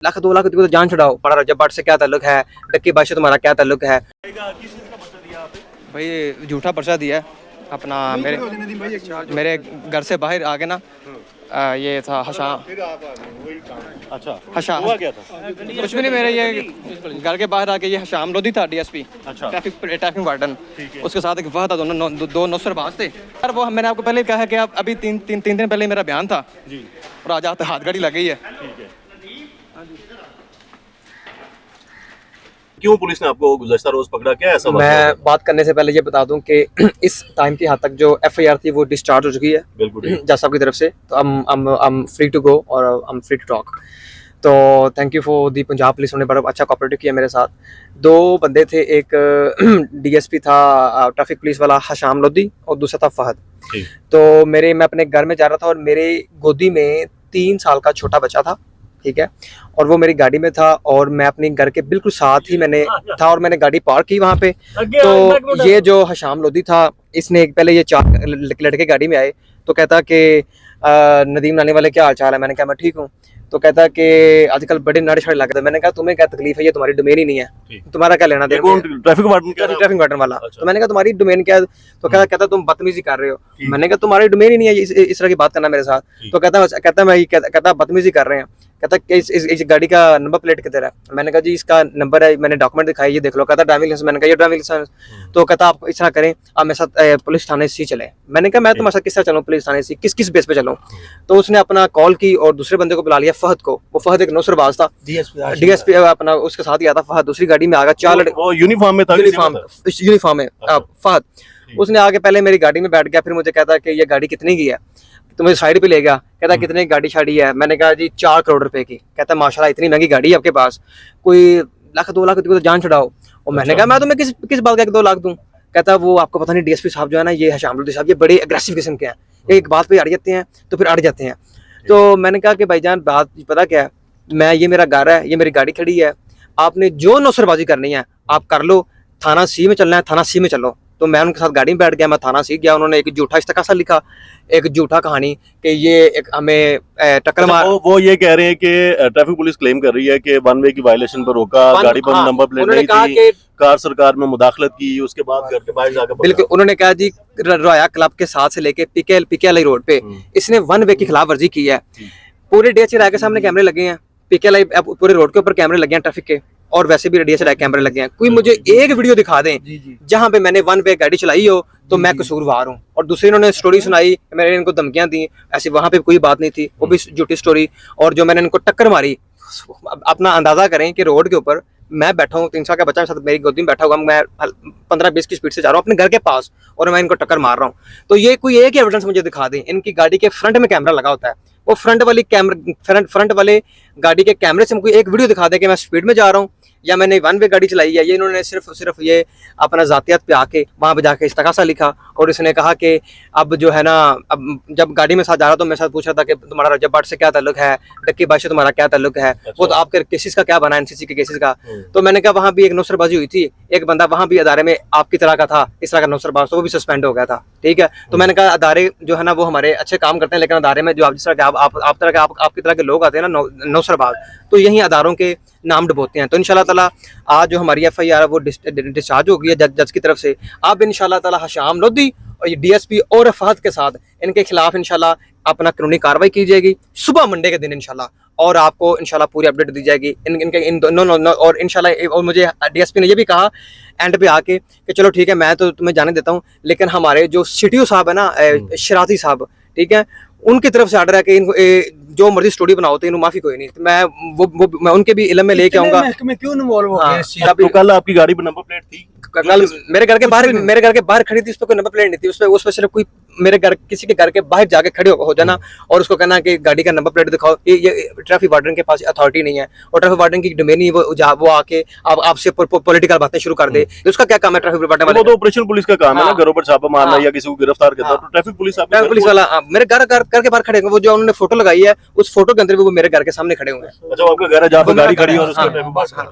लाख 2 लाख तो जान छुड़ाओ, बड़ा रजब बाट से क्या ताल्लुक है, डक्की बात से तुम्हारा क्या ताल्लुक है। भाई झूठा पर्चा दिया है अपना मेरे घर से बाहर आगे ना ये था हशाम। अच्छा हशा हुआ क्या था? कुछ भी नहीं, मेरे ये घर के बाहर आके ये हशाम लोधी था डीएसपी, अच्छा ट्रैफिक वार्डन, उसके साथ एक वह था, दोनों दो नौसरबाज थे। यार वो मैंने आपको पहले कहा कि आप अभी तीन दिन पहले मेरा बयान था जी और आज हाथ गाड़ी लग गई है। ठीक है। क्यों पुलिस ने आपको गुज़श्ता रोज पकड़ा, क्या ऐसा बात मैं है? बात करने से पहले ये बता दूं कि इस टाइम की हद तक जो एफआईआर थी वो डिस्चार्ज हो चुकी है बिल्कुल ठीक। जज साहब की तरफ से, तो I'm फ्री टू गो और I'm फ्री टू टॉक। तो thank you for the Punjab police, उन्होंने बड़ा अच्छा कोऑपरेटिव किया मेरे साथ। दो बंदे थे, एक डीएसपी था ट्रैफिक पुलिस वाला हशाम लोधी और दूसरा था फहद। ठीक। तो मैं अपने घर में जा रहा था और मेरे गोदी में 3 साल का छोटा बच्चा था, ठीक है, और वो मेरी गाड़ी में था और मैं अपने घर के बिल्कुल साथ ही मैंने था और मैंने गाड़ी पार्क की वहाँ पे। तो ये जो हशाम लोधी था, इसने पहले ये 4 लड़के गाड़ी में आए, तो कहता कि नदीम नानी वाले क्या हाल चाल है। मैंने कहा मैं ठीक हूँ। तो कहता कि आजकल बड़े नड़े छड़े लगे थे। मैंने कहा तुम्हें क्या तकलीफ है, ये तुम्हारी डोमेन ही नहीं है, तुम्हारा क्या लेना देना। ट्रैफिक वार्डन क्या? ट्रैफिक वार्डन वाला। अच्छा। तो मैंने कहा तुम्हारी डोमेन क्या है, तो कहता तुम बदतमीजी कर रहे हो। मैंने कहा तुम्हारी डोमेन ही नहीं है इस तरह की बात करना मेरे साथ। तो कहता बदतमीजी कर रहे हैं। कहता कि इस गाड़ी का नंबर प्लेट किधर है। मैंने कहा जी इसका नंबर है, मैंने डॉक्यूमेंट दिखाई, ये देख लो। कहता ड्राइविंग लाइसेंस। मैंने कहा ये ड्राइविंग लाइसेंस। तो कहता आप इस तरह करें, आप मेरे साथ पुलिस थाने से चले। मैंने कहा मैं तुम्हारे साथ किस तरह चलूँ पुलिस थाने से, किस बेस पे चलूँ। तो उसने अपना कॉल की और दूसरे बंदे को बुला लिया, फहद को। वो फहद एक नौसरबाज था, डीएसपी अपना उसके साथ ही आता फहद। दूसरी गाड़ी में आ गया 4 लड़के, वो यूनिफॉर्म में था? यूनिफॉर्म में फहद। उसने आके पहले मेरी गाड़ी में बैठ गया, फिर मुझे कहता कि ये गाड़ी कितने की है, तो मुझे साइड पे ले गया। कहता कितने की गाड़ी शाड़ी है। मैंने कहा जी 4 करोड़ रुपए की। कहता माशाल्लाह इतनी महंगी गाड़ी है आपके पास, कोई लाख 2 लाख तो जान छुड़ाओ। और मैंने कहा मैं तुम्हें किस बात का 2 लाख दूं। कहता वो आपको पता नहीं, डीएसपी साहब जो है ना, ये हशाम लोधी साहब, ये बड़े अग्रेसिव किस्म के हैं, एक बात पे अड़ जाते हैं तो फिर अड़ जाते हैं। तो मैंने कहा कि भाईजान बात पता क्या है, मैं ये मेरा घर है, ये मेरी गाड़ी खड़ी है, आपने जो नौसरबाजी करनी है आप कर लो, थाना सी में चलना है थाना सी में चलो। तो मैं उनके साथ गाड़ी में बैठ गया, मैं थाना सी गया। उन्होंने एक झूठा इस्तकासा लिखा, एक झूठा कहानी कि ये एक हमें टक्कर मार। वो ये कह रहे हैं कि ट्रैफिक पुलिस क्लेम कर रही है कि वन वे की वायलेशन पर रोका, गाड़ी पर नंबर प्लेट नहीं थी, कार सरकार में मुदाखलत की, उसके बाद घर के बाहर जाकर बिल्कुल। उन्होंने कहा जी रॉया क्लब के साथ से लेके पीकेएल रोड पे इसने वन वे की खिलाफ वर्जी की है। पूरे डीएचए राय के सामने कैमरे लगे हैं, पीकेएल पूरे रोड के ऊपर कैमरे लगे हैं ट्रैफिक के, और वैसे भी डीएचए राय कैमरे लगे हैं। कोई मुझे एक वीडियो दिखा दें जहां पे मैंने वन वे गाड़ी चलाई हो तो मैं कसूरवार हूँ। और दूसरी इन्होंने स्टोरी सुनाई, मैंने इनको धमकियां दी, ऐसे वहां पे कोई बात नहीं थी, वो भी झूठी स्टोरी। और जो मैंने इनको टक्कर मारी, अपना अंदाजा करें कि रोड के ऊपर मैं बैठा हूँ, 3 साल का बच्चा मेरी गोदी में बैठा हुआ, मैं 15-20 की स्पीड से जा रहा हूँ अपने घर के पास और मैं इनको टक्कर मार रहा हूँ। तो ये कोई एक ही एविडेंस मुझे दिखा दें। इनकी गाड़ी के फ्रंट में कैमरा लगा होता है, वो फ्रंट वाले गाड़ी के कैमरे से कोई एक वीडियो दिखा दे कि मैं स्पीड में जा रहा हूँ या मैंने वन वे गाड़ी चलाई है। ये इन्होंने सिर्फ ये अपना जातियात पे आके वहाँ पे जाके इस्तकासा लिखा और इसने कहा कि अब जो है ना, अब जब गाड़ी में साथ जा रहा तो मेरे साथ पूछा था कि तुम्हारा रजब बाट से क्या ताल्लुक है, डक्की बात से तुम्हारा क्या ताल्लुक है। वो तो आपके केसेस का क्या बना, एनसीसी के केसेस का। तो मैंने कहा वहाँ भी एक नौसरबाजी हुई थी, एक बंदा वहाँ भी अदारे में आपकी तरह का था, इस तरह का नौसरबाज, तो वो भी सस्पेंड हो गया था, ठीक है। तो मैंने कहा अदारे जो है ना वो हमारे अच्छे काम करते हैं, लेकिन अदारे में जो आप जिस तरह के आपकी तरह के लोग आते हैं ना नौसरबाज, तो यही अदारों के नाम डुबोते हैं। तो इंशाल्लाह ताला आज जो हमारी एफआईआर है वो डिस्चार्ज हो गई है जज की तरफ से। अब इंशाल्लाह ताला हशाम लोधी और ये डीएसपी और फहद के साथ इनके खिलाफ इंशाल्लाह अपना कानूनी कार्रवाई की जाएगी सुबह मंडे के दिन इंशाल्लाह, और आपको इंशाल्लाह पूरी अपडेट दी जाएगी इन दोनों। और इंशाल्लाह, और मुझे डीएसपी ने ये भी कहा एंड पे आके कि चलो ठीक है मैं तो तुम्हें जाने देता हूँ, लेकिन हमारे जो सीटीओ साहब है ना शराती साहब, ठीक है, उनकी तरफ से ऑर्डर है कि इनको जो मर्जी स्टोरी बनाओ तो इनको माफी कोई नहीं। तो मैं उनके भी इल्म में लेके आऊंगा। क्यों इन्वॉल्व हो गए? तो कल आपकी गाड़ी पर नंबर प्लेट थी? कल मेरे घर के बाहर खड़ी थी, उस पर कोई नंबर प्लेट नहीं थी। उस पर सिर्फ कोई किसी के घर के बाहर जाके खड़े हो जाना और उसको कहना कि गाड़ी का नंबर प्लेट दिखाओ, ये ट्रैफिक वार्डन के पास अथॉरिटी नहीं है और ट्रैफिक वार्डन की डोमेन ही वो आके आपसे पॉलिटिकल बातें शुरू कर दे। उसका क्या काम है ट्रैफिक वार्डन वाले? वो तो ऑपरेशन पुलिस का काम है ना, घरों पर छापा मारना या किसी को गिरफ्तार करना। तो ट्रैफिक पुलिस वाला मेरे घर के बाहर खड़े हैं, वो जो उन्होंने फोटो लगाई है उस फोटो के अंदर भी वो मेरे घर के सामने खड़े हुए हैं। अच्छा, आपका घर है जहाँ पर गाड़ी खड़ी है और उसका